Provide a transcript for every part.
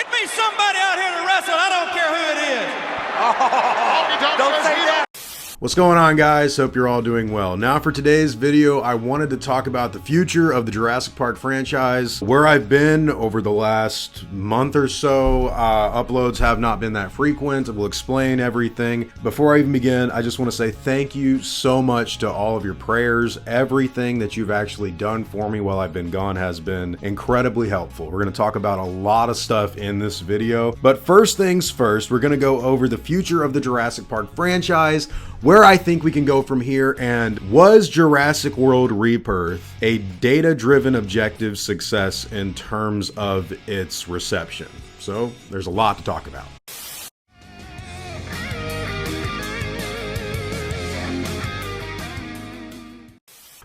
Get me somebody out here to wrestle. I don't care who it is. Don't say that. What's going on, guys? Hope you're all doing well. Now for today's video, I wanted to talk about the future of the Jurassic Park franchise, where I've been over the last month or so. Uploads have not been that frequent. We'll explain everything. Before I even begin, I just want to say thank you so much to all of your prayers. Everything that you've actually done for me while I've been gone has been incredibly helpful. We're going to talk about a lot of stuff in this video, but first things first, we're going to go over the future of the Jurassic Park franchise, where I think we can go from here, and was Jurassic World Rebirth a data-driven objective success in terms of its reception? So there's a lot to talk about.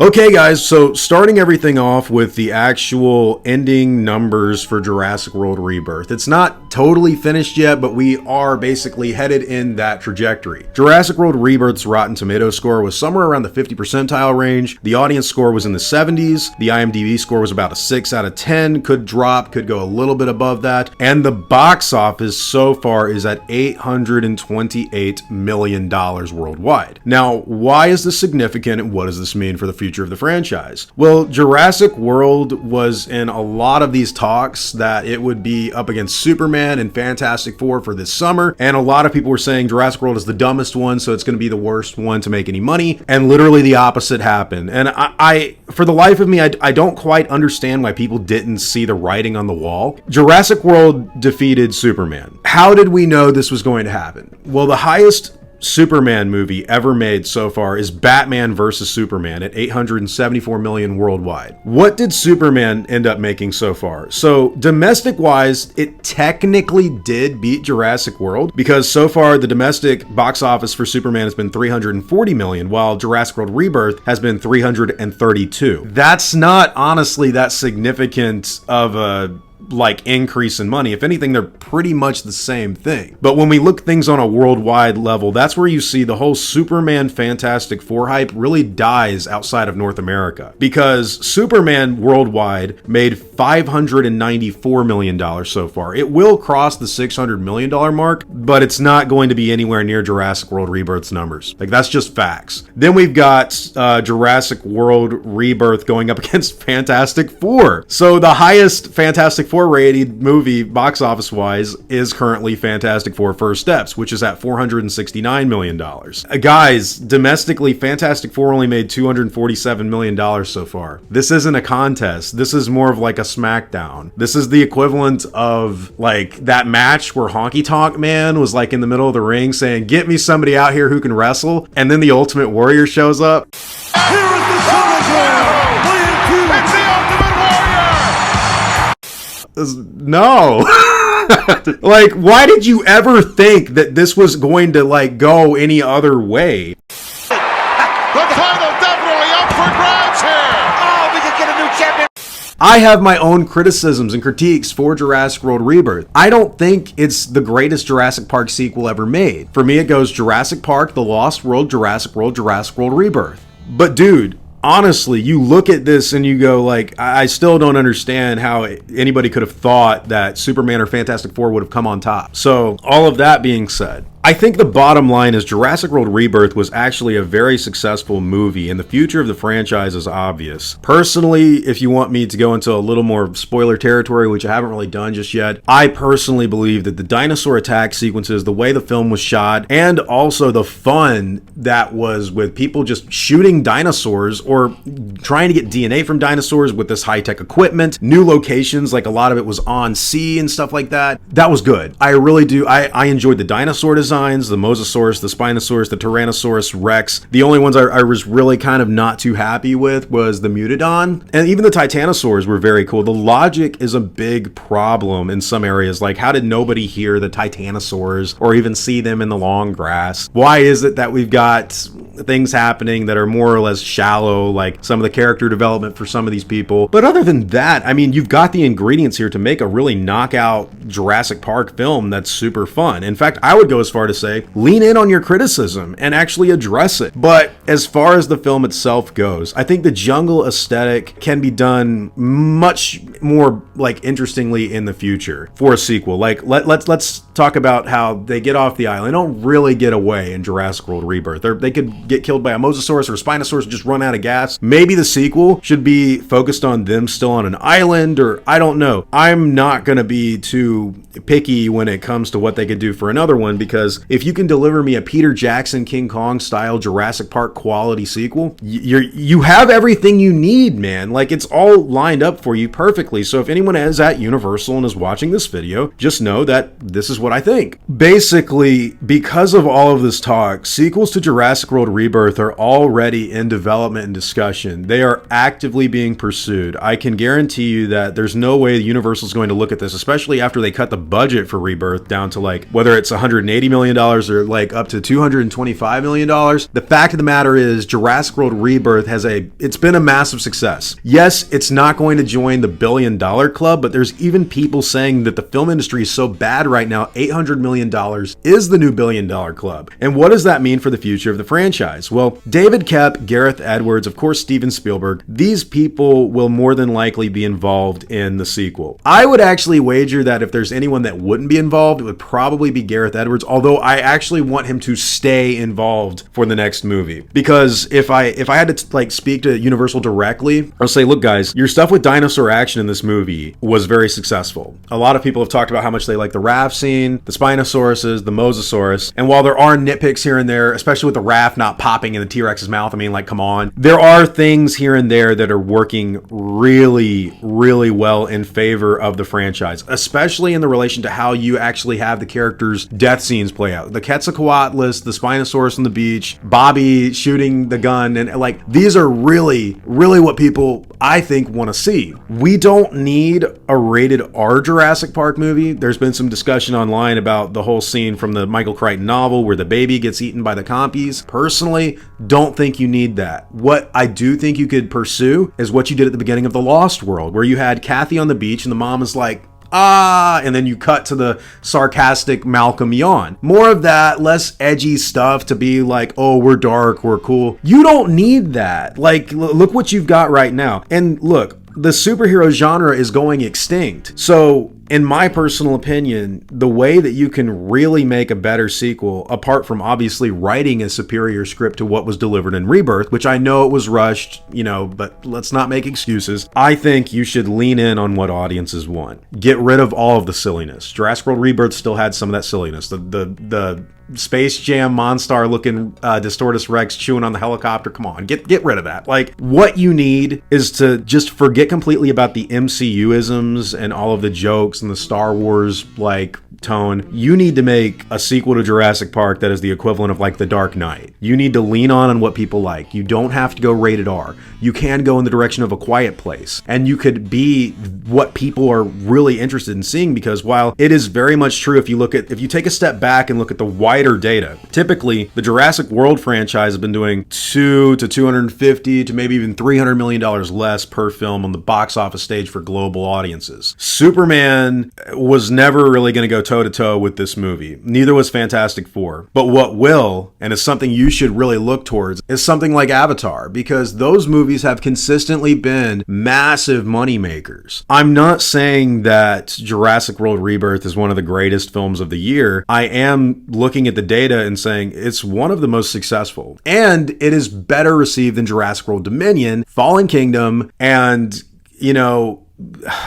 Okay guys, so starting everything off with the actual ending numbers for Jurassic World Rebirth. It's not totally finished yet, but we are basically headed in that trajectory. Jurassic World Rebirth's Rotten Tomatoes score was somewhere around the 50 percentile range. The audience score was in the 70s. The IMDb score was about a 6 out of 10. Could drop, could go a little bit above that. And the box office so far is at $828 million worldwide. Now, why is this significant and what does this mean for the future of the franchise? Well, Jurassic World was in a lot of these talks that it would be up against Superman and Fantastic Four for this summer, and a lot of people were saying Jurassic World is the dumbest one, so it's going to be the worst one to make any money, and literally the opposite happened. And I for the life of me, I don't quite understand why people didn't see the writing on the wall. Jurassic World defeated Superman. How did we know this was going to happen? Well, the highest Superman movie ever made so far is Batman vs. Superman at $874 million worldwide. What did Superman end up making so far? So domestic wise, it technically did beat Jurassic World, because so far the domestic box office for Superman has been $340 million, while Jurassic World Rebirth has been $332. That's not honestly that significant of a increase in money. If anything, they're pretty much the same thing. But when we look things on a worldwide level, that's where you see the whole Superman Fantastic Four hype really dies outside of North America, because Superman worldwide made $594 million so far. It will cross the $600 million mark, but it's not going to be anywhere near Jurassic World Rebirth's numbers. Like, that's just facts. Then we've got Jurassic World Rebirth going up against Fantastic Four. So the highest Fantastic Four rated movie box office wise is currently Fantastic Four First Steps, which is at $469 million. Guys, domestically, Fantastic Four only made $247 million so far. This isn't a contest. This is more of like a SmackDown. This is the equivalent of like that match where Honky Tonk Man was like in the middle of the ring saying, "Get me somebody out here who can wrestle," and then the Ultimate Warrior shows up. Here is the challenger. It's the Ultimate Warrior. No. Like, why did you ever think that this was going to like go any other way? The title definitely up for grabs here. Oh, we could get a new champion. I have my own criticisms and critiques for Jurassic World Rebirth. I don't think it's the greatest Jurassic Park sequel ever made. For me, it goes Jurassic Park, The Lost World, Jurassic World, Jurassic World Rebirth. But dude, honestly, you look at this and you go like, I still don't understand how anybody could have thought that Superman or Fantastic Four would have come on top. So all of that being said, I think the bottom line is Jurassic World Rebirth was actually a very successful movie, and the future of the franchise is obvious. Personally, if you want me to go into a little more spoiler territory, which I haven't really done just yet, I personally believe that the dinosaur attack sequences, the way the film was shot, and also the fun that was with people just shooting dinosaurs or trying to get DNA from dinosaurs with this high-tech equipment, new locations, like a lot of it was on sea and stuff like that, that was good. I really do. I enjoyed the dinosaur design. The Mosasaurus, the Spinosaurus, the Tyrannosaurus Rex. The only ones I was really kind of not too happy with was the Mutodon. And even the Titanosaurs were very cool. The logic is a big problem in some areas. Like, how did nobody hear the Titanosaurs or even see them in the long grass? Why is it that we've got things happening that are more or less shallow, like some of the character development for some of these people? But other than that, I mean, you've got the ingredients here to make a really knockout Jurassic Park film that's super fun. In fact, I would go as far far to say, lean in on your criticism and actually address it. But as far as the film itself goes, I think the jungle aesthetic can be done much more like interestingly in the future for a sequel. Like let's talk about how they get off the island. They don't really get away in Jurassic World Rebirth. They could get killed by a mosasaurus or a spinosaurus and just run out of gas. Maybe the sequel should be focused on them still on an island, or I don't know. I'm not going to be too picky when it comes to what they could do for another one, because if you can deliver me a Peter Jackson King Kong style Jurassic Park quality sequel, you have everything you need, man. Like, it's all lined up for you perfectly. So if anyone is at Universal and is watching this video, just know that this is what I think. Basically, because of all of this talk, sequels to Jurassic World Rebirth are already in development and discussion. They are actively being pursued. I can guarantee you that there's no way Universal is going to look at this, especially after they cut the budget for Rebirth down to like, whether it's $180 million or like up to $225 million. The fact of the matter is Jurassic World Rebirth it's been a massive success. Yes, it's not going to join the $1 billion club, but there's even people saying that the film industry is so bad right now, $800 million is the new $1 billion club. And what does that mean for the future of the franchise? Well, David Koepp, Gareth Edwards, of course, Steven Spielberg, these people will more than likely be involved in the sequel. I would actually wager that if there's anyone that wouldn't be involved, it would probably be Gareth Edwards, although I actually want him to stay involved for the next movie. Because if I had to like speak to Universal directly, I'll say, look guys, your stuff with dinosaur action in this movie was very successful. A lot of people have talked about how much they like the raft scene, the Spinosauruses, the Mosasaurus, and while there are nitpicks here and there, especially with the raft not popping in the T-Rex's mouth, I mean, like, come on. There are things here and there that are working really, really well in favor of the franchise, especially in the relation to how you actually have the characters' death scenes play out. The Quetzalcoatlus, the Spinosaurus on the beach, Bobby shooting the gun, and like, these are really, really what people, I think, want to see. We don't need a rated R Jurassic Park movie. There's been some discussion online about the whole scene from the Michael Crichton novel where the baby gets eaten by the compies. Personally, don't think you need that. What I do think you could pursue is what you did at the beginning of The Lost World, where you had Kathy on the beach and the mom is like, and then you cut to the sarcastic Malcolm yawn. More of that, less edgy stuff to be like, oh, we're dark, we're cool. You don't need that. Like, look what you've got right now. And look, the superhero genre is going extinct. So, in my personal opinion, the way that you can really make a better sequel, apart from obviously writing a superior script to what was delivered in Rebirth, which I know it was rushed, but let's not make excuses. I think you should lean in on what audiences want. Get rid of all of the silliness. Jurassic World Rebirth still had some of that silliness. The Space Jam Monstar looking Distortus Rex chewing on the helicopter. Come on, get rid of that. Like, what you need is to just forget completely about the MCU-isms and all of the jokes and the Star Wars like tone. You need to make a sequel to Jurassic Park that is the equivalent of like The Dark Knight. You need to lean on what people like. You don't have to go rated R. You can go in the direction of A Quiet Place, and you could be what people are really interested in seeing, because while it is very much true, if you take a step back and look at the wider data, typically the Jurassic World franchise has been doing $200 to $250 to maybe even $300 million less per film on the box office stage for global audiences. Superman was never really going to go toe-to-toe with this movie. Neither was Fantastic Four. But what will, and is something you should really look towards, is something like Avatar, because those movies have consistently been massive money makers. I'm not saying that Jurassic World Rebirth is one of the greatest films of the year. I am looking at the data and saying it's one of the most successful. And it is better received than Jurassic World Dominion, Fallen Kingdom, and,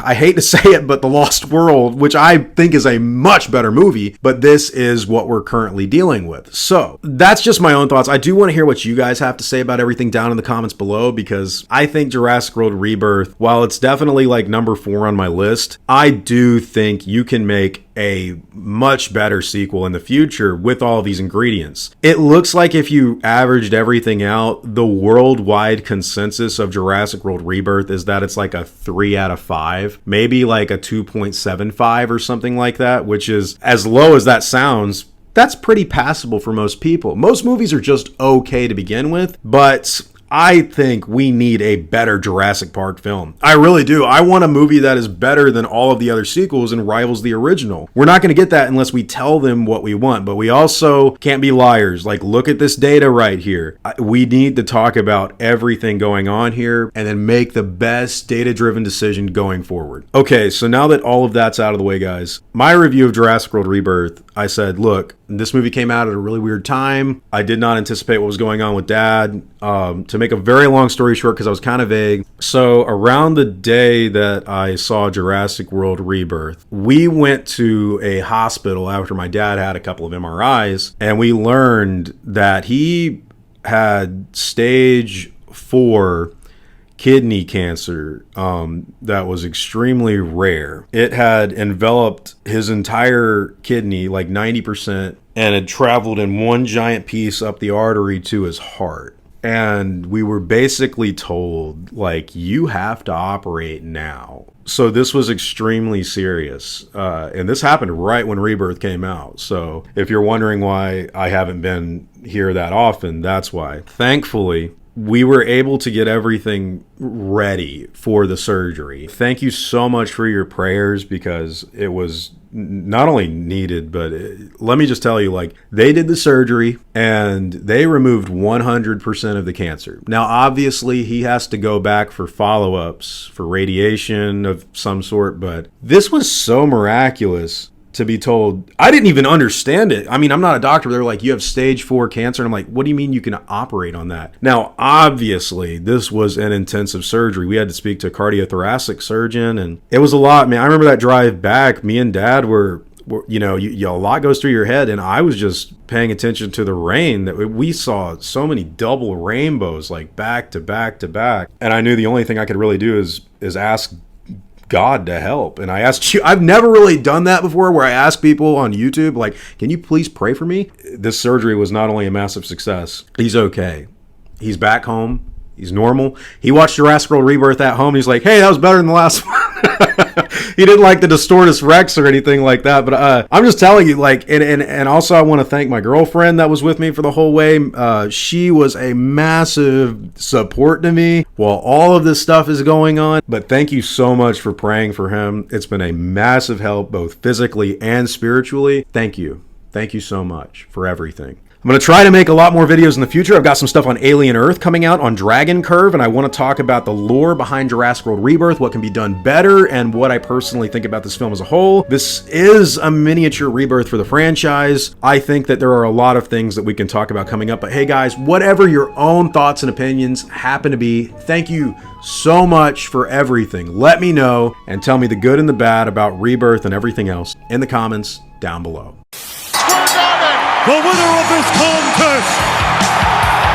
I hate to say it, but The Lost World, which I think is a much better movie, but this is what we're currently dealing with. So that's just my own thoughts. I do want to hear what you guys have to say about everything down in the comments below, because I think Jurassic World Rebirth, while it's definitely like number 4 on my list, I do think you can make a much better sequel in the future with all these ingredients. It looks like if you averaged everything out, the worldwide consensus of Jurassic World Rebirth is that it's like a 3 out of 5, maybe like a 2.75 or something like that, which is, as low as that sounds, that's pretty passable for most people. Most movies are just okay to begin with, but I think we need a better Jurassic Park film. I really do. I want a movie that is better than all of the other sequels and rivals the original. We're not going to get that unless we tell them what we want, but we also can't be liars. Like, look at this data right here. We need to talk about everything going on here and then make the best data-driven decision going forward. Okay, so now that all of that's out of the way, guys, my review of Jurassic World Rebirth, I said, look, this movie came out at a really weird time. I did not anticipate what was going on with Dad. To make a very long story short, because I was kind of vague. So around the day that I saw Jurassic World Rebirth, we went to a hospital after my dad had a couple of MRIs, and we learned that he had stage 4 kidney cancer that was extremely rare. It had enveloped his entire kidney, like 90%, and had traveled in one giant piece up the artery to his heart. And we were basically told, like, you have to operate now. So this was extremely serious. And this happened right when Rebirth came out. So if you're wondering why I haven't been here that often, that's why. Thankfully, we were able to get everything ready for the surgery. Thank you so much for your prayers, because it was not only needed, but let me just tell you, like, they did the surgery and they removed 100% of the cancer. Now, obviously, he has to go back for follow-ups for radiation of some sort, but this was so miraculous to be told. I didn't even understand it. I mean, I'm not a doctor. They're like, you have stage 4 cancer. And I'm like, what do you mean you can operate on that? Now, obviously, this was an intensive surgery. We had to speak to a cardiothoracic surgeon, and it was a lot, man. I remember that drive back, me and Dad were you know, a lot goes through your head, and I was just paying attention to the rain. That we saw so many double rainbows, like back to back to back. And I knew the only thing I could really do is ask God to help. And I asked you, I've never really done that before, where I ask people on YouTube, like, can you please pray for me? This surgery was not only a massive success, he's okay. He's back home. He's normal. He watched Jurassic World Rebirth at home. And he's like, hey, that was better than the last one. He didn't like the Distortus Rex or anything like that. But I'm just telling you, like, and also I want to thank my girlfriend that was with me for the whole way. She was a massive support to me while all of this stuff is going on. But thank you so much for praying for him. It's been a massive help, both physically and spiritually. Thank you. Thank you so much for everything. I'm going to try to make a lot more videos in the future. I've got some stuff on Alien Earth coming out on Dragon Curve, and I want to talk about the lore behind Jurassic World Rebirth, what can be done better, and what I personally think about this film as a whole. This is a miniature rebirth for the franchise. I think that there are a lot of things that we can talk about coming up, but hey guys, whatever your own thoughts and opinions happen to be, thank you so much for everything. Let me know and tell me the good and the bad about Rebirth and everything else in the comments down below. The winner of this contest,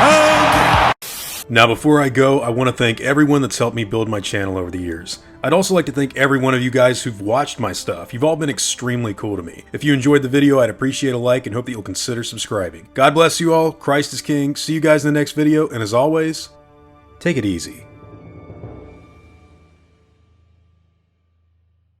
and... Now, before I go, I want to thank everyone that's helped me build my channel over the years. I'd also like to thank every one of you guys who've watched my stuff. You've all been extremely cool to me. If you enjoyed the video, I'd appreciate a like and hope that you'll consider subscribing. God bless you all. Christ is King. See you guys in the next video, and as always, take it easy.